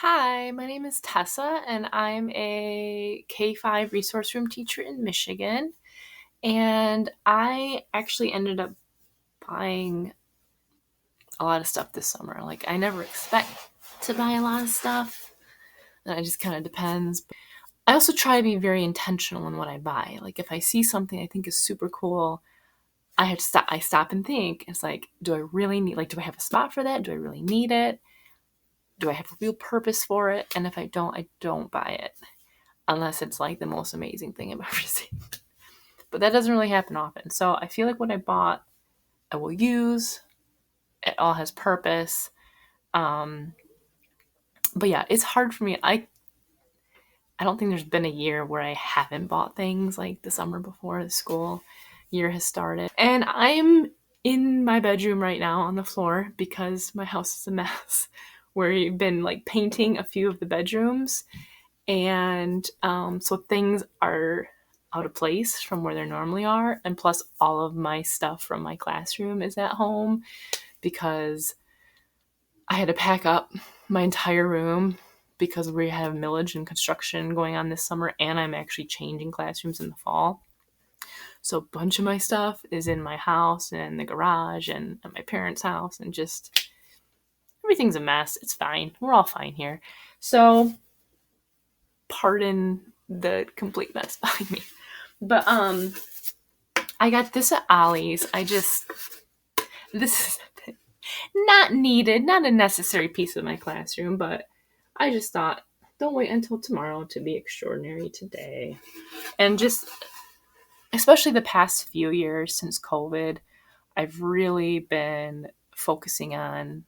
Hi, my name is Tessa, and I'm a K-5 resource room teacher in Michigan. And I actually ended up buying a lot of stuff this summer. Like, I never expect to buy a lot of stuff, and it just kind of depends. I also try to be very intentional in what I buy. Like, if I see something I think is super cool, I stop and think. It's like, do I really need, like, do I have a spot for that? Do I really need it? Do I have a real purpose for it? And if I don't buy it. Unless it's like the most amazing thing I've ever seen. But that doesn't really happen often. So I feel like what I bought, I will use. It all has purpose. But yeah, it's hard for me. I don't think there's been a year where I haven't bought things like the summer before the school year has started. And I'm in my bedroom right now on the floor because my house is a mess. We've been like painting a few of the bedrooms. And so things are out of place from where they normally are. And plus all of my stuff from my classroom is at home because I had to pack up my entire room because we have millage and construction going on this summer, and I'm actually changing classrooms in the fall. So a bunch of my stuff is in my house and the garage and at my parents' house, and just everything's a mess. It's fine. We're all fine here. So pardon the complete mess behind me. But I got this at Ollie's. This is not needed, not a necessary piece of my classroom, but I just thought, don't wait until tomorrow to be extraordinary today. And just, especially the past few years since COVID, I've really been focusing on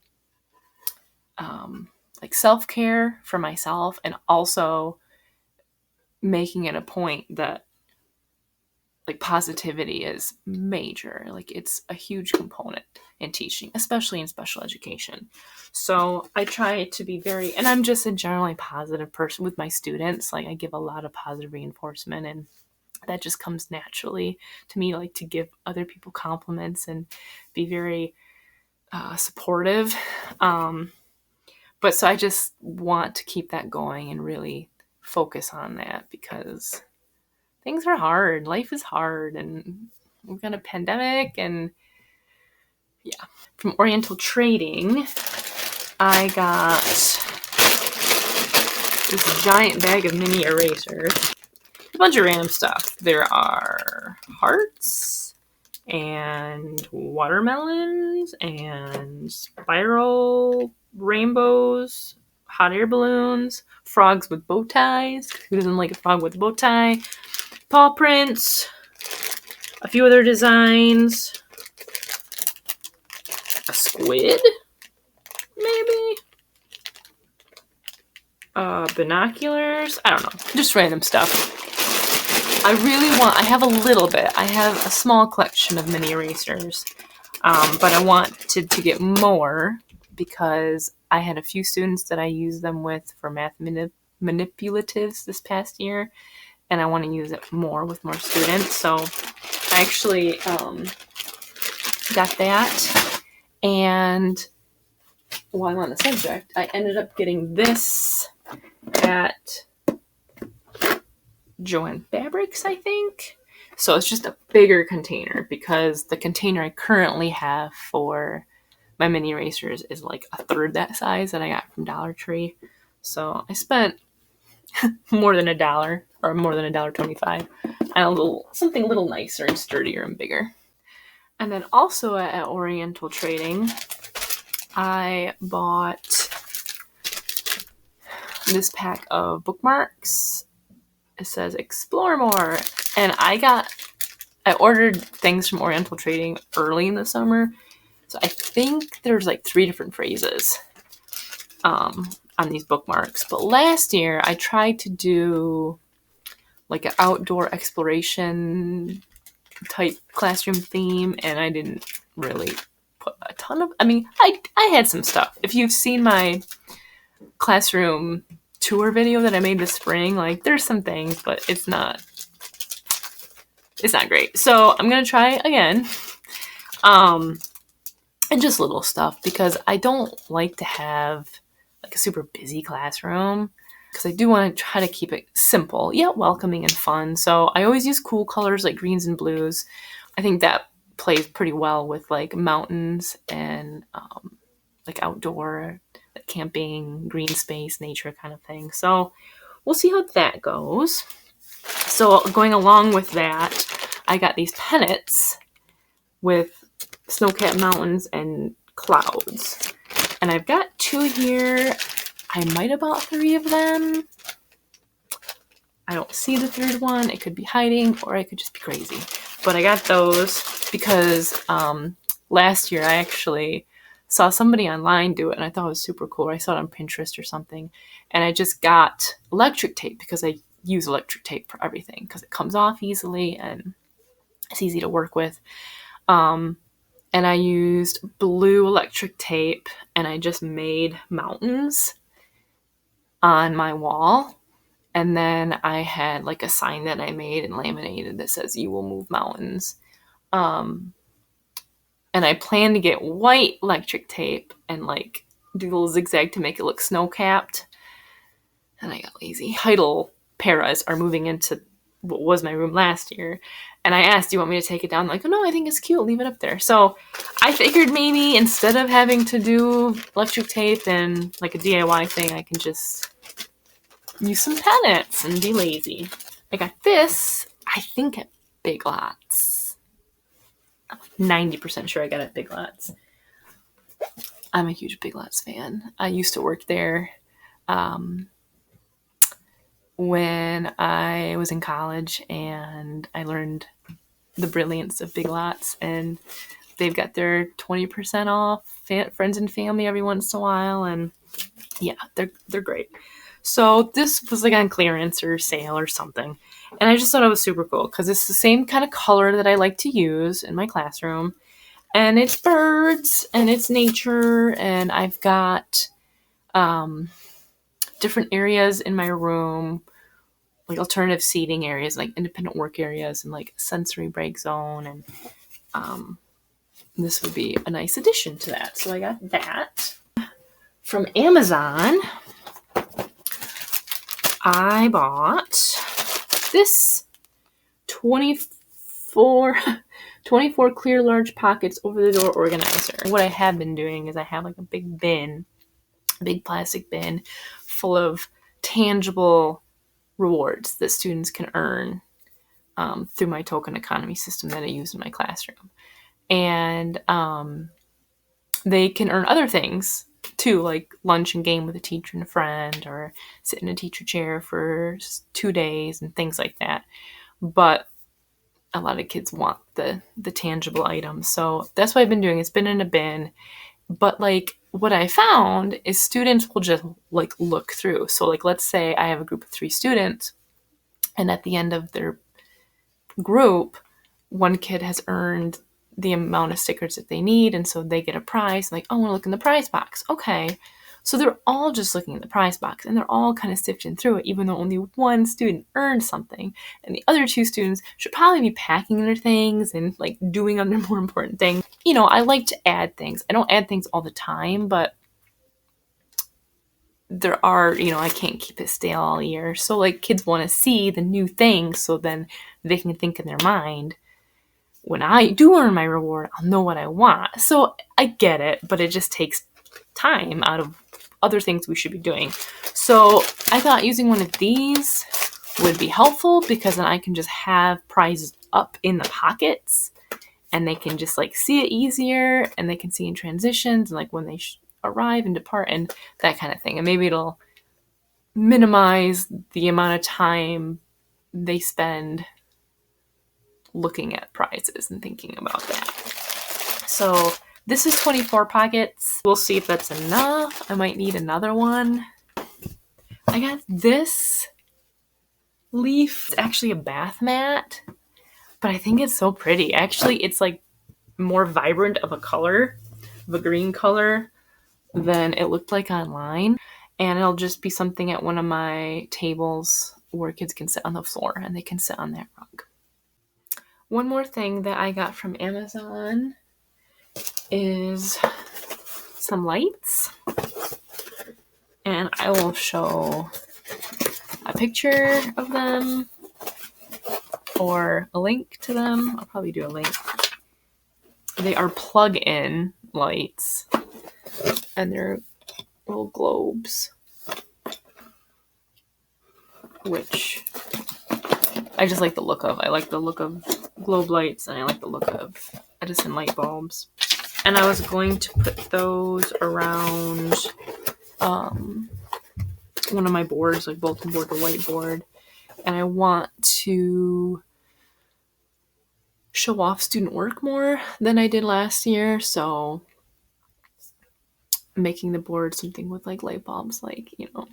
like self-care for myself, and also making it a point that like positivity is major. Like, it's a huge component in teaching, especially in special education. So I try to be and I'm just a generally positive person with my students. Like, I give a lot of positive reinforcement, and that just comes naturally to me, like to give other people compliments and be very supportive. But so I just want to keep that going and really focus on that, because things are hard. Life is hard, and we've got a pandemic, and yeah. From Oriental Trading, I got this giant bag of mini erasers. A bunch of random stuff. There are hearts and watermelons and spiral rainbows, hot air balloons, frogs with bow ties. Who doesn't like a frog with a bow tie? Paw prints, a few other designs, a squid, maybe, binoculars, I don't know, just random stuff. I have a little bit, I have a small collection of mini erasers, but I wanted to get more because I had a few students that I used them with for math manipulatives this past year, and I want to use it more with more students. So I actually got that. And while I'm on the subject, I ended up getting this at Joann Fabrics, I think. So it's just a bigger container, because the container I currently have for my mini erasers is like a third that size that I got from Dollar Tree. So I spent more than $1, or more than $1.25, and something a little nicer and sturdier and bigger. And then also at Oriental Trading, I bought this pack of bookmarks. It says explore more. And I ordered things from Oriental Trading early in the summer. So I think there's like 3 different phrases on these bookmarks. But last year I tried to do like an outdoor exploration type classroom theme, and I didn't really put a ton of, I had some stuff. If you've seen my classroom tour video that I made this spring, like there's some things, but it's not great. So I'm gonna try again. And just little stuff, because I don't like to have like a super busy classroom, because I do want to try to keep it simple yet welcoming and fun. So I always use cool colors like greens and blues. I think that plays pretty well with like mountains and like outdoor, like camping, green space, nature kind of thing. So we'll see how that goes. So going along with that, I got these pennants with snow-capped mountains and clouds. And I've got 2 here. I might have bought 3 of them. I don't see the 3rd one. It could be hiding, or I could just be crazy. But I got those because last year I actually saw somebody online do it, and I thought it was super cool. I saw it on Pinterest or something. And I just got electric tape because I use electric tape for everything because it comes off easily and it's easy to work with. And I used blue electric tape, and I just made mountains on my wall. And then I had like a sign that I made and laminated that says, "You will move mountains." And I plan to get white electric tape and like do a little zigzag to make it look snow-capped. And I got lazy. Title paras are moving into what was my room last year. And I asked, "Do you want me to take it down?" Like, "Oh, no, I think it's cute. Leave it up there." So I figured maybe instead of having to do electric tape and like a DIY thing, I can just use some pennants and be lazy. I got this, I think, at Big Lots. I'm 90% sure I got it at Big Lots. I'm a huge Big Lots fan. I used to work there when I was in college, and I learned the brilliance of Big Lots, and they've got their 20% off friends and family every once in a while, and yeah, they're great. So this was like on clearance or sale or something, and I just thought it was super cool because it's the same kind of color that I like to use in my classroom, and it's birds and it's nature, and I've got different areas in my room, like alternative seating areas, like independent work areas, and like sensory break zone, and this would be a nice addition to that. So I got that. From Amazon, I bought this 24 clear large pockets over the door organizer. What I have been doing is I have like a big plastic bin full of tangible rewards that students can earn through my token economy system that I use in my classroom. And they can earn other things too, like lunch and game with a teacher and a friend, or sit in a teacher chair for 2 days and things like that. But a lot of kids want the tangible items. So that's what I've been doing. It's been in a bin. But like what I found is students will just like look through. So like let's say I have a group of 3 students, and at the end of their group, one kid has earned the amount of stickers that they need, and so they get a prize. Like, "Oh, I want to look in the prize box." Okay. So they're all just looking at the prize box, and they're all kind of sifting through it, even though only one student earned something. And the other 2 students should probably be packing their things and like doing other more important things. You know, I like to add things. I don't add things all the time, but there are, I can't keep it stale all year. So like kids want to see the new things, so then they can think in their mind, when I do earn my reward, I'll know what I want. So I get it, but it just takes time out of other things we should be doing. So I thought using one of these would be helpful, because then I can just have prizes up in the pockets, and they can just like see it easier, and they can see in transitions and like when they arrive and depart and that kind of thing. And maybe it'll minimize the amount of time they spend looking at prizes and thinking about that. So this is 24 pockets. We'll see if that's enough. I might need another one. I got this leaf. It's actually a bath mat, but I think it's so pretty. Actually, it's like more vibrant of a color, of a green color, than it looked like online. And it'll just be something at one of my tables where kids can sit on the floor and they can sit on that rug. One more thing that I got from Amazon is some lights. and I will show a picture of them or a link to them. I'll probably do a link. They are plug-in lights, and they're little globes, which I just like the look of. I like the look of globe lights, and I like the look of Edison light bulbs. And I was going to put those around one of my boards, like bulletin board or whiteboard, and I want to show off student work more than I did last year, so making the board something with like light bulbs, like, you know,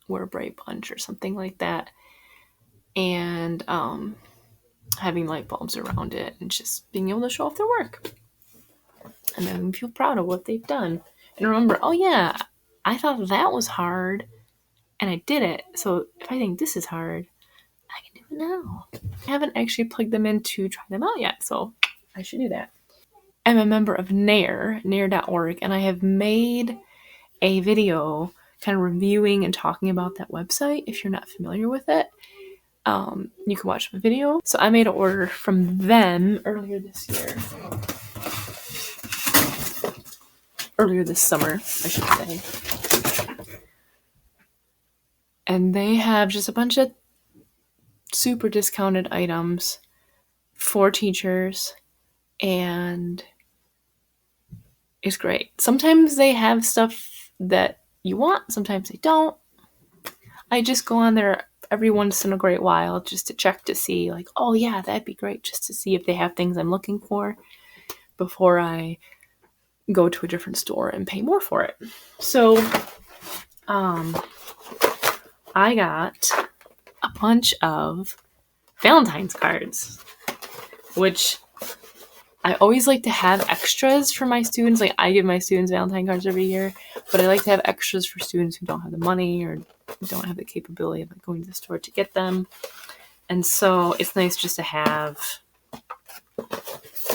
we're a bright bunch or something like that, and having light bulbs around it and just being able to show off their work and making them feel proud of what they've done and remember, oh yeah, I thought that was hard and I did it, so if I think this is hard, I can do it now. I haven't actually plugged them in to try them out yet, so I should do that. I'm a member of NAEIR, NAEIR.org, and I have made a video kind of reviewing and talking about that website. If you're not familiar with it, you can watch my video. So I made an order from them earlier this summer, I should say. And they have just a bunch of super discounted items for teachers, and it's great. Sometimes they have stuff that you want, sometimes they don't. I just go on there every once in a great while just to check to see, like, oh yeah, that'd be great, just to see if they have things I'm looking for before I go to a different store and pay more for it. So I got a bunch of Valentine's cards, which I always like to have extras for my students. Like, I give my students Valentine cards every year, but I like to have extras for students who don't have the money or don't have the capability of, like, going to the store to get them. And so it's nice just to have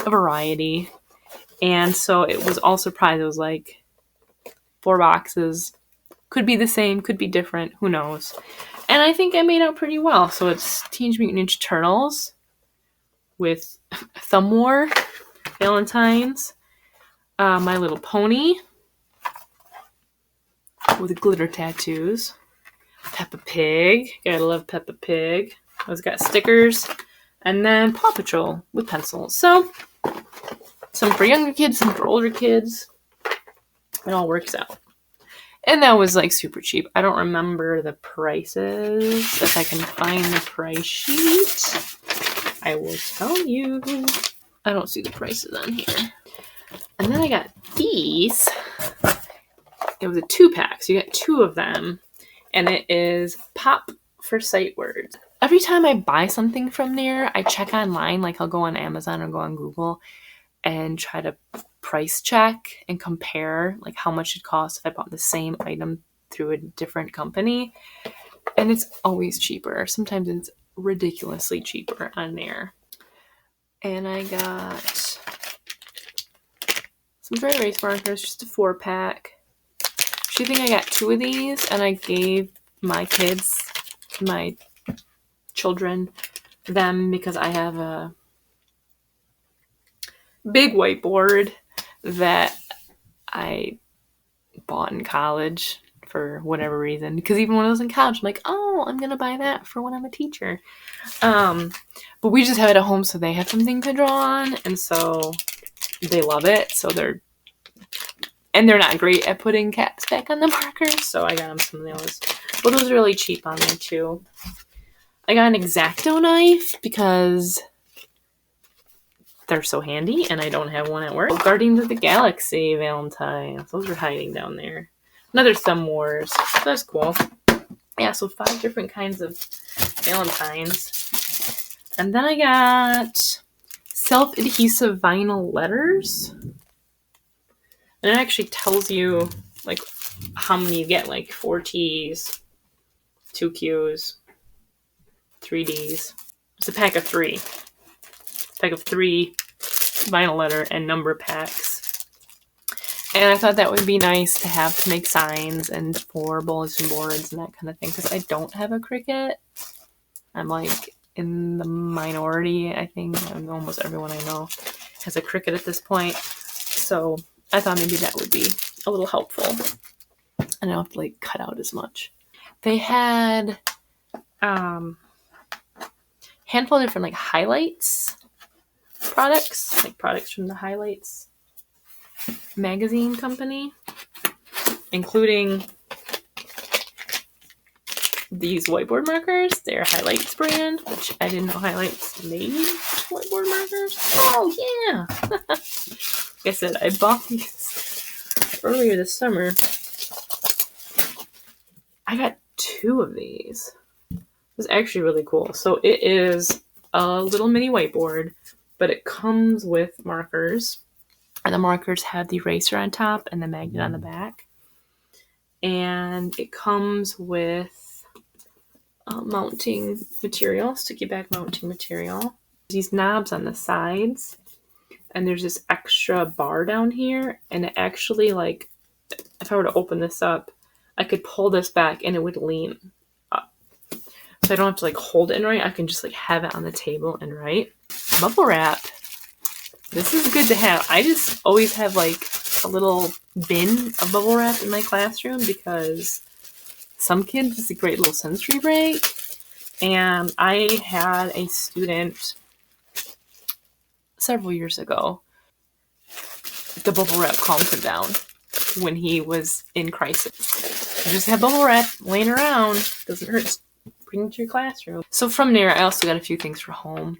a variety. And so it was all surprised. It was like 4 boxes. Could be the same, could be different, who knows. And I think I made out pretty well. So it's Teenage Mutant Ninja Turtles with Thumb War, Valentine's, My Little Pony with glitter tattoos, Peppa Pig, gotta love Peppa Pig. It's got stickers, and then Paw Patrol with pencils. So some for younger kids, some for older kids. It all works out. And that was like super cheap. I don't remember the prices. If I can find the price sheet, I will tell you. I don't see the prices on here. And then I got these. It was a 2-pack, so you get 2 of them. And it is Pop for Sight Words. Every time I buy something from there, I check online. Like, I'll go on Amazon or go on Google and try to price check and compare, like, how much it costs if I bought the same item through a different company. And it's always cheaper. Sometimes it's ridiculously cheaper on there. And I got some dry erase markers, just a 4-pack. I think I got 2 of these, and I gave my kids, my children, them because I have a big whiteboard that I bought in college for whatever reason. Because even when I was in college, I'm like, oh, I'm going to buy that for when I'm a teacher. But we just have it at home, so they have something to draw on, and so they love it. So they're not great at putting caps back on the markers, so I got them some of those. But those are really cheap on there, too. I got an X-Acto knife because they're so handy, and I don't have one at work. Guardians of the Galaxy Valentine. Those are hiding down there. Another Thumb Wars. That's cool. Yeah, so 5 different kinds of Valentines. And then I got self-adhesive vinyl letters. And it actually tells you, like, how many you get, like 4 T's, 2 Q's, 3 D's. It's a pack of 3. Pack of 3 vinyl letter and number packs. And I thought that would be nice to have to make signs and for bulletin boards and that kind of thing, because I don't have a Cricut. I'm like in the minority, I think. Almost everyone I know has a Cricut at this point. So I thought maybe that would be a little helpful. I don't have to like cut out as much. They had handful of different like highlights products, like products from the Highlights magazine company, including these whiteboard markers. They're Highlights brand, which I didn't know Highlights made whiteboard markers. Oh yeah. Like I said, I bought these earlier this summer. I got 2 of these. It was actually really cool. So it is a little mini whiteboard, but it comes with markers. And the markers have the eraser on top and the magnet on the back. And it comes with mounting material, sticky back mounting material. These knobs on the sides. And there's this extra bar down here. And it actually, like, if I were to open this up, I could pull this back and it would lean up. So I don't have to, like, hold it and write. I can just, like, have it on the table and write. Bubble wrap. This is good to have. I just always have like a little bin of bubble wrap in my classroom because some kids, it's a great little sensory break. And I had a student several years ago, the bubble wrap calmed him down when he was in crisis. You just have bubble wrap laying around. Doesn't hurt. Bring it to your classroom. So from there, I also got a few things for home.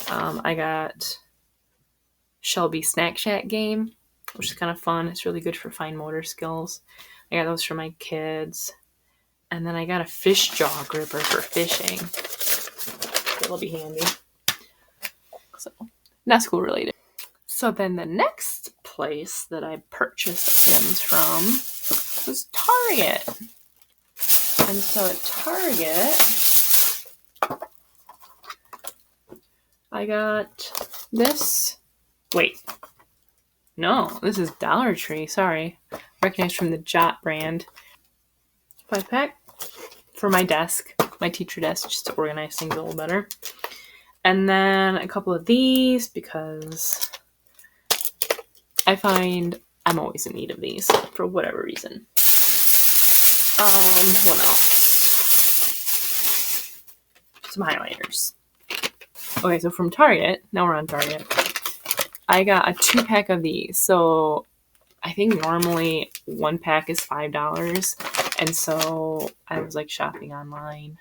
I got Shelby Snack Shack game, which is kind of fun. It's really good for fine motor skills. I got those for my kids. And then I got a fish jaw gripper for fishing. That'll be handy. So, not school related. So then the next place that I purchased items from was Target. And so at Target, I got this. Wait. No, this is Dollar Tree. Sorry. Recognized from the Jot brand. 5-pack for my desk, my teacher desk, just to organize things a little better. And then a couple of these because I find I'm always in need of these for whatever reason. What else? Some highlighters. Okay, so from Target, now we're on Target, I got a 2-pack of these. So I think normally 1 pack is $5. And so I was like shopping online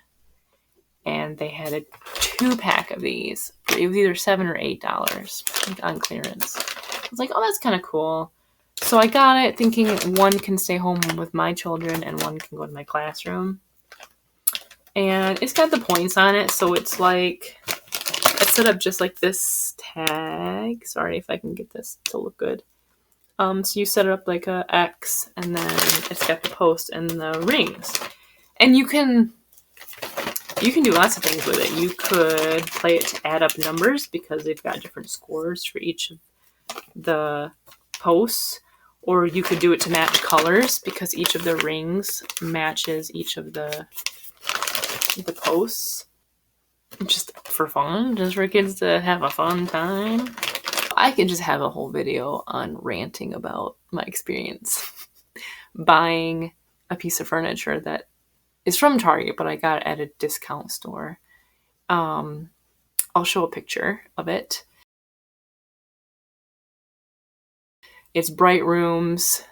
and they had a 2-pack of these. It was either $7 or $8 on clearance. I was like, oh, that's kind of cool. So I got it thinking 1 can stay home with my children and 1 can go to my classroom. And it's got the points on it. So it's like, it's set up just like this tag. Sorry if I can get this to look good. So you set it up like a X, and then it's got the post and the rings. And you can do lots of things with it. You could play it to add up numbers because they've got different scores for each of the posts. Or you could do it to match colors because each of the rings matches each of the posts. Just for fun, just for kids to have a fun time. I could just have a whole video on ranting about my experience buying a piece of furniture that is from Target, but I got it at a discount store. I'll show a picture of it. It's Bright Room's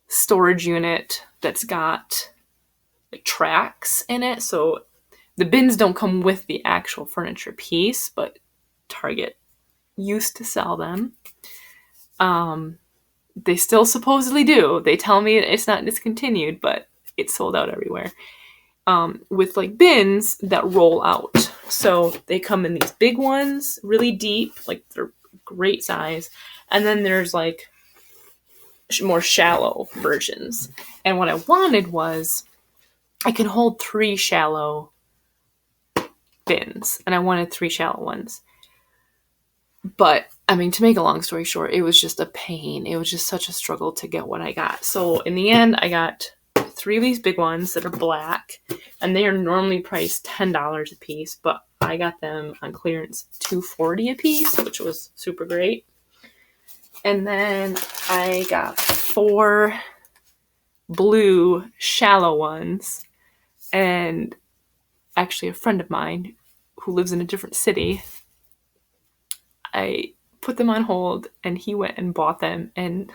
storage unit that's got tracks in it. So the bins don't come with the actual furniture piece, but Target used to sell them. They still supposedly do. They tell me it's not discontinued, but it's sold out everywhere. With like bins that roll out. So they come in these big ones, really deep, like they're great size. And then there's like more shallow versions. And what I wanted was I can hold 3 shallow bins, and I wanted 3 shallow ones. But I mean, to make a long story short, it was just a pain. It was just such a struggle to get what I got. So in the end, I got 3 of these big ones that are black, and they are normally priced $10 a piece, but I got them on clearance $2.40 a piece, which was super great. And then I got 4 blue shallow ones, and actually a friend of mine who lives in a different city, I put them on hold, and he went and bought them and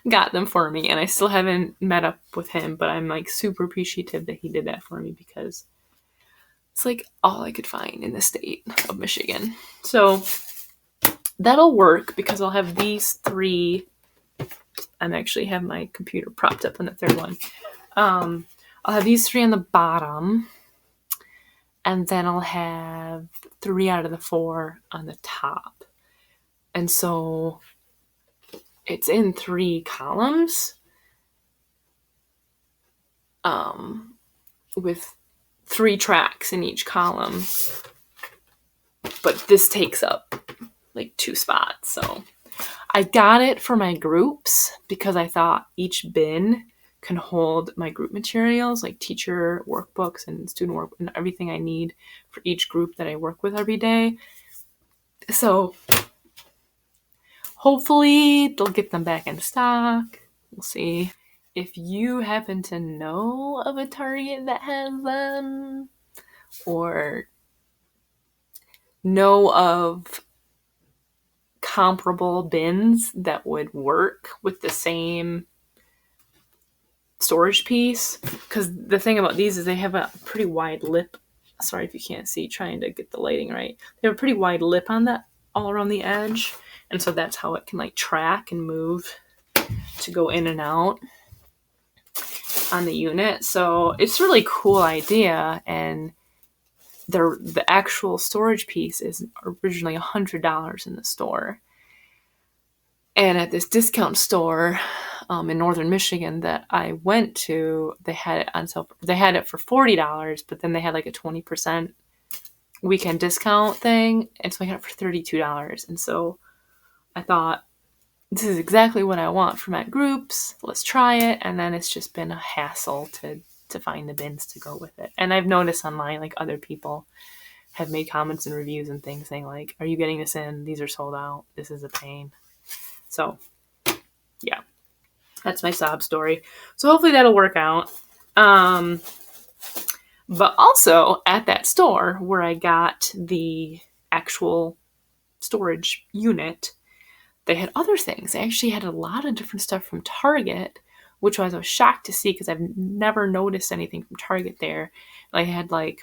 got them for me. And I still haven't met up with him, but I'm like super appreciative that he did that for me, because it's like all I could find in the state of Michigan. So that'll work, because I'll have these 3. I'm actually have my computer propped up on the 3rd one. I'll have these 3 on the bottom, and then I'll have 3 out of the 4 on the top. And so it's in 3 columns, with 3 tracks in each column. But this takes up like 2 spots. So I got it for my groups because I thought each bin can hold my group materials, like teacher workbooks and student work and everything I need for each group that I work with every day. So hopefully they'll get them back in stock. We'll see. If you happen to know of a Target that has them, or know of comparable bins that would work with the same storage piece, because the thing about these is they have a pretty wide lip. Sorry if you can't see, trying to get the lighting right. They have a pretty wide lip on that, all around the edge, and so that's how it can like track and move to go in and out on the unit. So it's a really cool idea, and the actual storage piece is originally $100 in the store. And at this discount store in northern Michigan that I went to, they had it on sale. They had it for $40, but then they had like a 20% weekend discount thing, and so I got it for $32. And so I thought, this is exactly what I want for my groups. Let's try it. And then it's just been a hassle to find the bins to go with it. And I've noticed online, like other people have made comments and reviews and things saying like, are you getting this in? These are sold out. This is a pain. So yeah, that's my sob story. So hopefully that'll work out. But also at that store where I got the actual storage unit, they had other things. They actually had a lot of different stuff from Target, which I was shocked to see because I've never noticed anything from Target there. They had like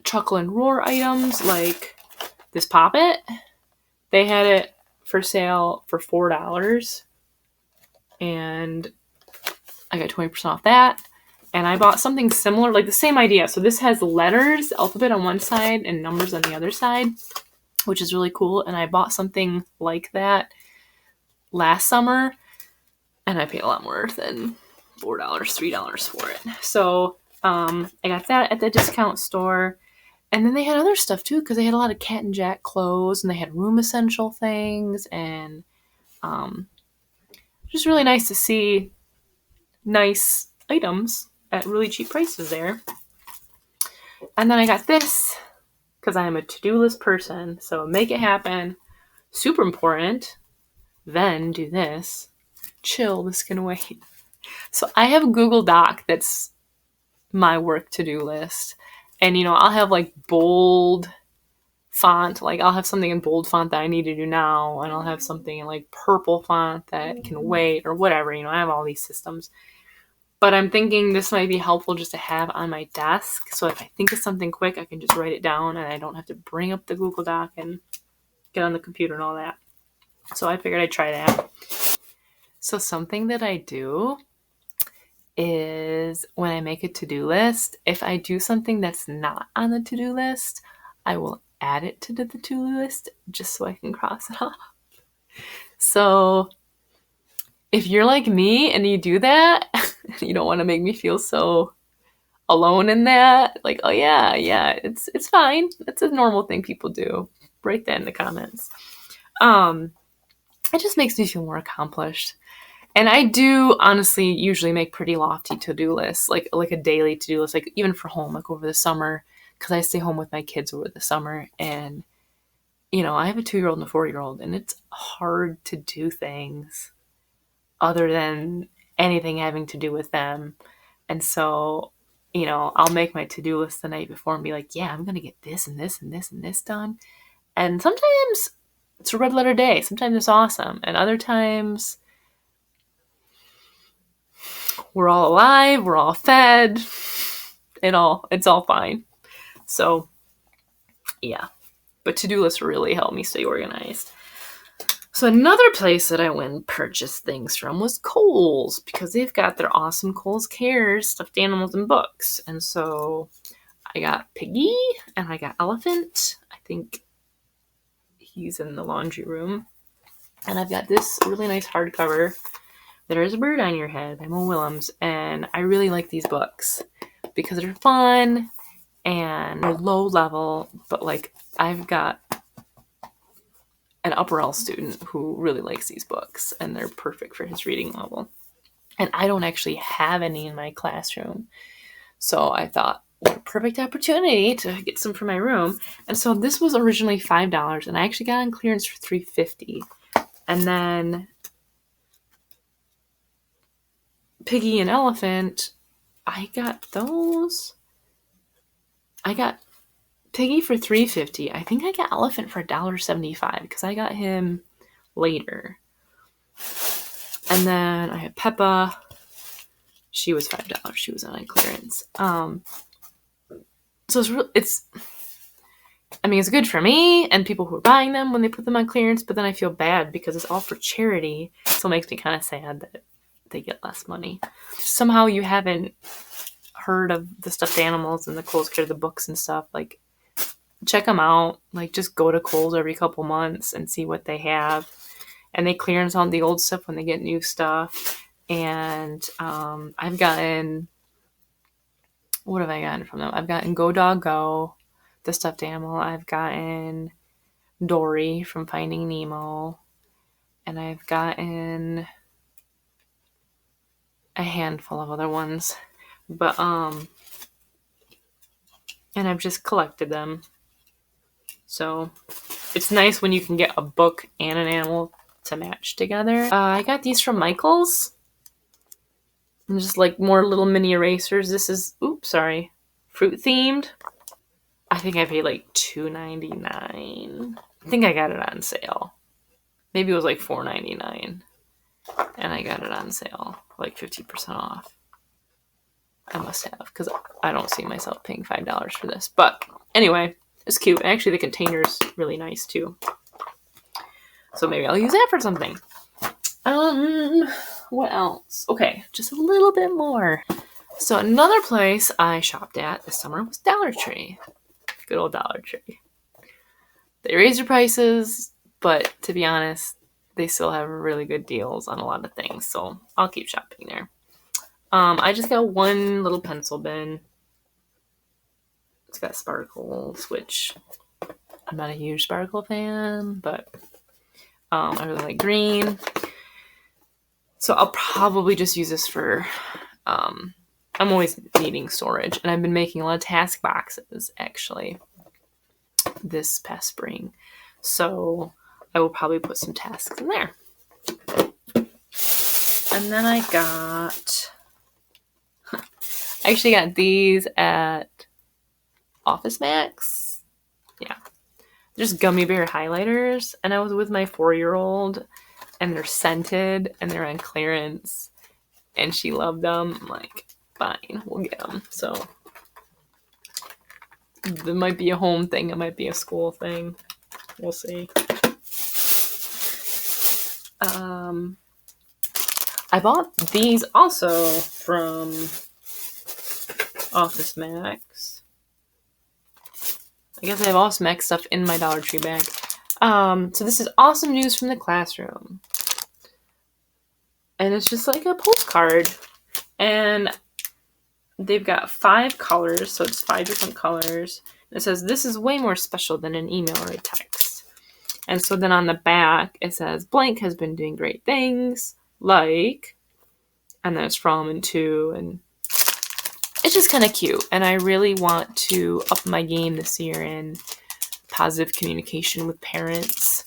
Chuckle and Roar items, like this Pop-It. They had it for sale for $4, and I got 20% off that. And I bought something similar, like the same idea. So this has letters, alphabet on one side and numbers on the other side, which is really cool. And I bought something like that last summer, and I paid a lot more than $4, $3 for it. So I got that at the discount store. And then they had other stuff too, because they had a lot of Cat and Jack clothes, and they had room essential things, and just really nice to see nice items at really cheap prices there. And then I got this because I am a to-do list person, so make it happen. Super important. Then do this. Chill, this can wait. So I have a Google Doc that's my work to-do list. And, I'll have like bold font. Like I'll have something in bold font that I need to do now. And I'll have something in like purple font that can wait, or whatever. I have all these systems. But I'm thinking this might be helpful just to have on my desk. So if I think of something quick, I can just write it down and I don't have to bring up the Google Doc and get on the computer and all that. So I figured I'd try that. So something that I do is when I make a to-do list, if I do something that's not on the to-do list, I will add it to the to-do list just so I can cross it off. So if you're like me and you do that, you don't want to make me feel so alone in that. Like, oh yeah, it's fine. It's a normal thing people do. Write that in the comments. It just makes me feel more accomplished. And I do honestly usually make pretty lofty to-do lists, like a daily to-do list, like even for home, like over the summer, because I stay home with my kids over the summer. And, I have a 2-year-old and a 4-year-old, and it's hard to do things other than anything having to do with them. And so, I'll make my to-do list the night before and be like, yeah, I'm going to get this and this and this and this done. And sometimes it's a red letter day. Sometimes it's awesome. And other times we're all alive, we're all fed, it's all fine. So, yeah. But to-do lists really help me stay organized. So another place that I went and purchased things from was Kohl's, because they've got their awesome Kohl's Cares, stuffed animals, and books. And so I got Piggy and I got Elephant. I think he's in the laundry room. And I've got this really nice hardcover, There Is a Bird on Your Head by Mo Willems. And I really like these books because they're fun and they're low level, but like I've got an upper L student who really likes these books and they're perfect for his reading level. And I don't actually have any in my classroom. So I thought, what a perfect opportunity to get some for my room. And so this was originally $5 and I actually got on clearance for $3.50. And then Piggy and Elephant, I got Piggy for $3.50. I think I got Elephant for $1.75 because I got him later. And then I had Peppa. She was $5. She was on clearance. So it's good for me and people who are buying them when they put them on clearance, but then I feel bad because it's all for charity. So it makes me kind of sad that they get less money. Somehow you haven't heard of the stuffed animals and the Kohl's Care, the books and stuff, like check them out. Like just go to Kohl's every couple months and see what they have. And they clearance on the old stuff when they get new stuff. And I've gotten, what have I gotten from them? I've gotten Go Dog Go, the stuffed animal. I've gotten Dory from Finding Nemo. And I've gotten a handful of other ones. But, and I've just collected them. So it's nice when you can get a book and an animal to match together. I got these from Michael's. And just like more little mini erasers. This is, fruit themed. I think I paid like $2.99. I think I got it on sale. Maybe it was like $4.99. And I got it on sale, like 50% off. I must have, because I don't see myself paying $5 for this. But anyway, it's cute. And actually, the container's really nice too. So maybe I'll use that for something. What else? Okay, just a little bit more. So another place I shopped at this summer was Dollar Tree. Good old Dollar Tree. They raised their prices, but to be honest, they still have really good deals on a lot of things. So I'll keep shopping there. I just got one little pencil bin. It's got sparkles, which I'm not a huge sparkle fan, but I really like green. So I'll probably just use this for, I'm always needing storage. And I've been making a lot of task boxes, actually, this past spring. So I will probably put some tasks in there. And then I actually got these at Office Max. Yeah. Just gummy bear highlighters. And I was with my 4-year-old. And they're scented, and they're on clearance, and she loved them. I'm like, fine, we'll get them. So, it might be a home thing, it might be a school thing. We'll see. I bought these also from Office Max. I guess I have Office Max stuff in my Dollar Tree bag. So this is awesome news from the classroom. And it's just like a postcard. And they've got 5 colors, so it's 5 different colors. And it says, this is way more special than an email or a text. And so then on the back, it says, blank has been doing great things, like, and then it's from and to, and it's just kind of cute. And I really want to up my game this year in positive communication with parents.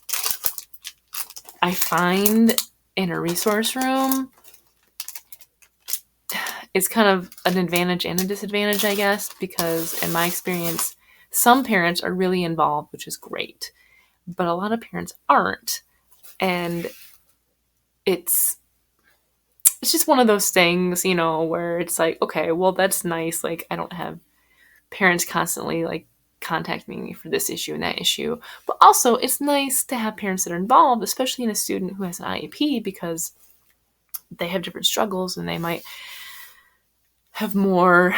I find in a resource room, it's kind of an advantage and a disadvantage, I guess, because in my experience, some parents are really involved, which is great, but a lot of parents aren't. And it's just one of those things, you know, where it's like, okay, well, that's nice. Like, I don't have parents constantly like contacting me for this issue and that issue. But also, it's nice to have parents that are involved, especially in a student who has an IEP, because they have different struggles and they might have more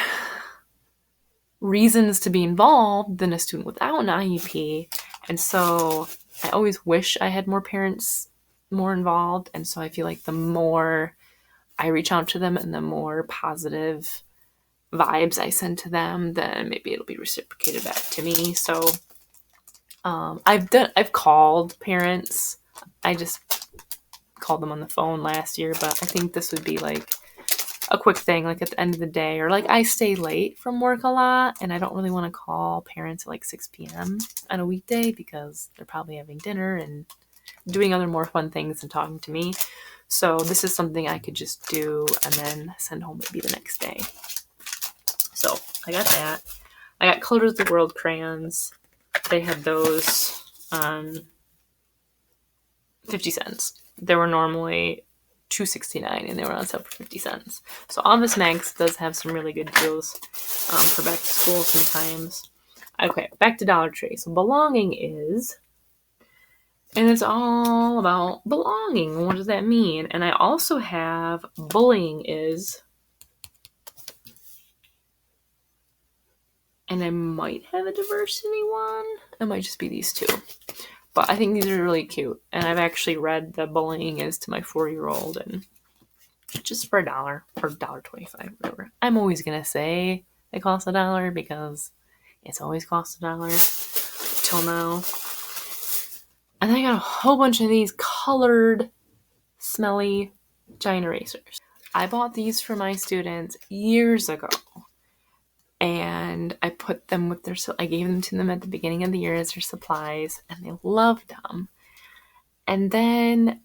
reasons to be involved than a student without an IEP. And so I always wish I had more parents more involved. And so I feel like the more I reach out to them and the more positive vibes I send to them, then maybe it'll be reciprocated back to me. So I've called parents. I just called them on the phone last year, but I think this would be like a quick thing, like at the end of the day, or like I stay late from work a lot and I don't really want to call parents at like 6 p.m. on a weekday because they're probably having dinner and doing other more fun things than talking to me. So this is something I could just do and then send home maybe the next day. So I got that. I got Colors of the World crayons. They had those on 50 cents. They were normally $2.69 and they were on sale for 50 cents. So Office Max does have some really good deals for back to school sometimes. Okay, back to Dollar Tree. So belonging is, and it's all about belonging. What does that mean? And I also have bullying is, and I might have a diversity one. It might just be these two. But I think these are really cute. And I've actually read the bullying is to my 4-year-old and just for $1 or $1.25, whatever. I'm always going to say it costs $1 because it's always cost $1 till now. And I got a whole bunch of these colored, smelly giant erasers. I bought these for my students years ago. And I put them with I gave them to them at the beginning of the year as their supplies, and they loved them. And then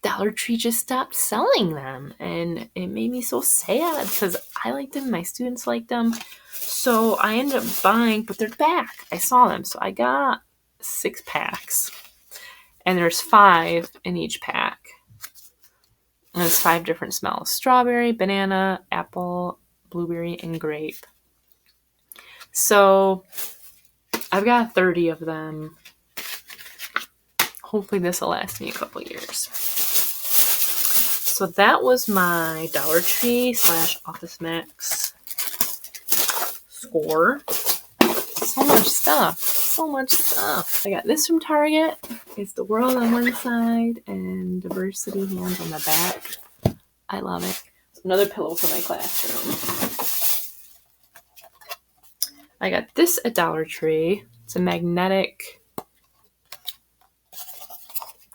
Dollar Tree just stopped selling them, and it made me so sad because I liked them, my students liked them. So I ended up buying, but they're back. I saw them, so I got 6 packs, and there's 5 in each pack. And there's 5 different smells: strawberry, banana, apple, blueberry, and grape. So I've got 30 of them. Hopefully this will last me a couple years. So that was my Dollar Tree / Office Max score. So much stuff. I got this from Target. It's the world on one side and diversity hands on the back. I love it. Another pillow for my classroom. I got this at Dollar Tree. It's a magnetic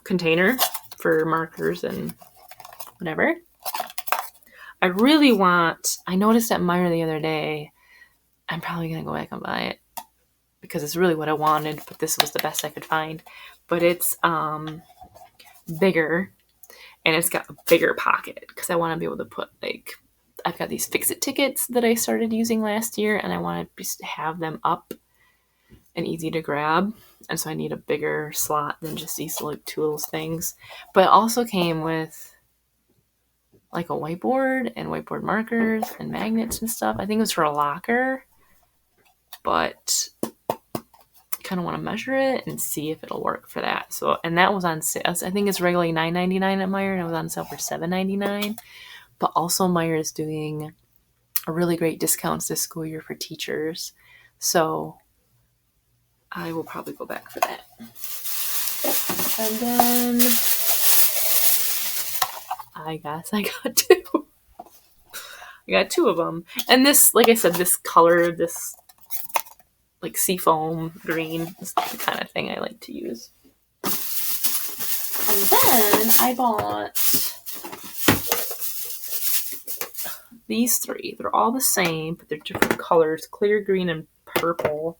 container for markers and whatever. I noticed at Meijer the other day, I'm probably going to go back and buy it because it's really what I wanted, but this was the best I could find. But it's bigger. And it's got a bigger pocket because I want to be able to put, like, I've got these Fix-It tickets that I started using last year, and I want to have them up and easy to grab. And so I need a bigger slot than just these like tools things. But it also came with like a whiteboard and whiteboard markers and magnets and stuff. I think it was for a locker, but kind of want to measure it and see if it'll work for that. So, and that was on sale. I think it's regularly $9.99 at Meijer, and it was on sale for $7.99. But also Meijer is doing a really great discounts this school year for teachers. So I will probably go back for that. And then I guess I got 2. I got 2 of them. And this, like I said, this color, this like seafoam green. It's the kind of thing I like to use. And then I bought these three. They're all the same, but they're different colors, clear green and purple.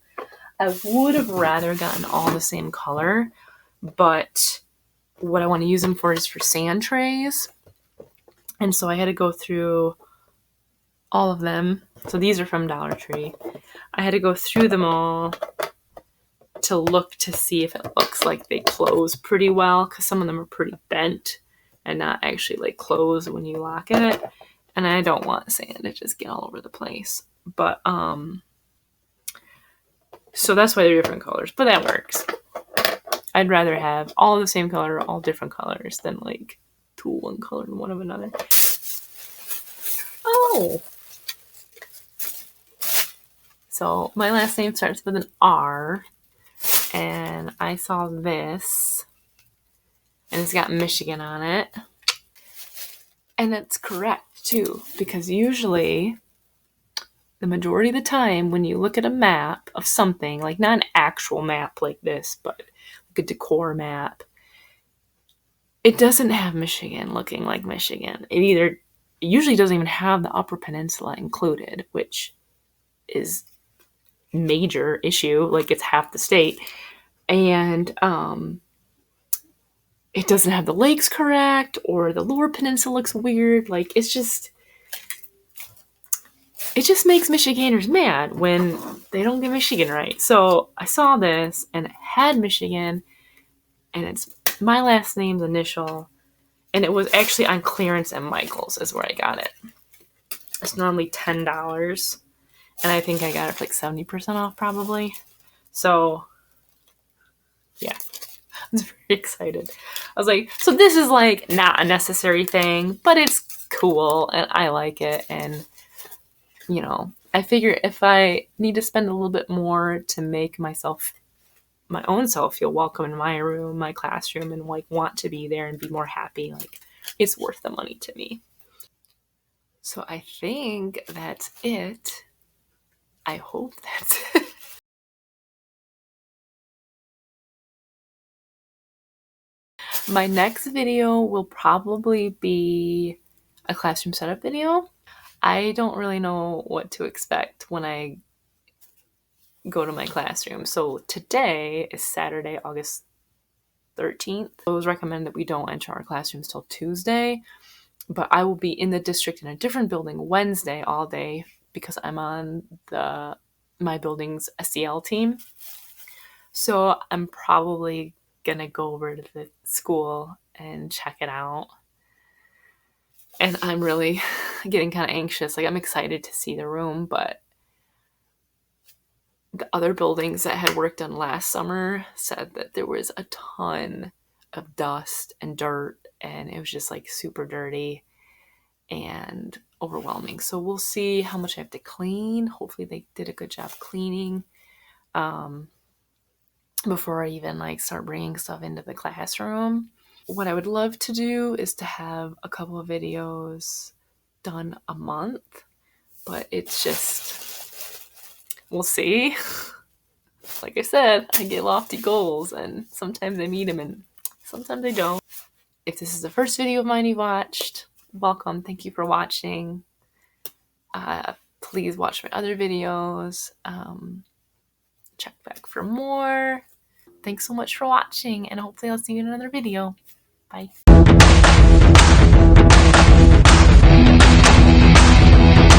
I would have rather gotten all the same color, but what I want to use them for is for sand trays. And so I had to go through all of them. So these are from Dollar Tree. I had to go through them all to look to see if it looks like they close pretty well, because some of them are pretty bent and not actually like close when you lock it. And I don't want sand to just get all over the place. But so that's why they're different colors, but that works. I'd rather have all the same color, all different colors, than like two one color and one of another. Oh! So my last name starts with an R, and I saw this, and it's got Michigan on it. And that's correct, too, because usually, the majority of the time, when you look at a map of something, like not an actual map like this, but like a decor map, it doesn't have Michigan looking like Michigan. It usually doesn't even have the Upper Peninsula included, which is major issue. Like, it's half the state. And it doesn't have the lakes correct, or the Lower Peninsula looks weird. Like, it just makes Michiganders mad when they don't get Michigan right. So I saw this, and it had Michigan, and it's my last name's initial, and it was actually on clearance at Michael's is where I got it. It's normally $10, and I think I got it for like 70% off probably. So yeah, I was very excited. I was like, so this is like not a necessary thing, but it's cool, and I like it. And you know, I figure if I need to spend a little bit more to make my own self feel welcome in my room, my classroom, and like want to be there and be more happy, like it's worth the money to me. So I think that's it. I hope that's it. My next video will probably be a classroom setup video. I don't really know what to expect when I go to my classroom. So today is Saturday, August 13th. It was recommended that we don't enter our classrooms till Tuesday, but I will be in the district in a different building Wednesday all day because I'm on my building's SEL team. So I'm probably gonna go over to the school and check it out. And I'm really getting kind of anxious. Like, I'm excited to see the room, but the other buildings that I had worked on last summer said that there was a ton of dust and dirt, and it was just like super dirty and overwhelming. So we'll see how much I have to clean. Hopefully they did a good job cleaning before I even like start bringing stuff into the classroom. What I would love to do is to have a couple of videos done a month, but it's just, we'll see. Like I said, I get lofty goals, and sometimes I meet them and sometimes I don't. If this is the first video of mine you watched, welcome. Thank you for watching. Please watch my other videos. Check back for more. Thanks so much for watching, and hopefully I'll see you in another video. Bye.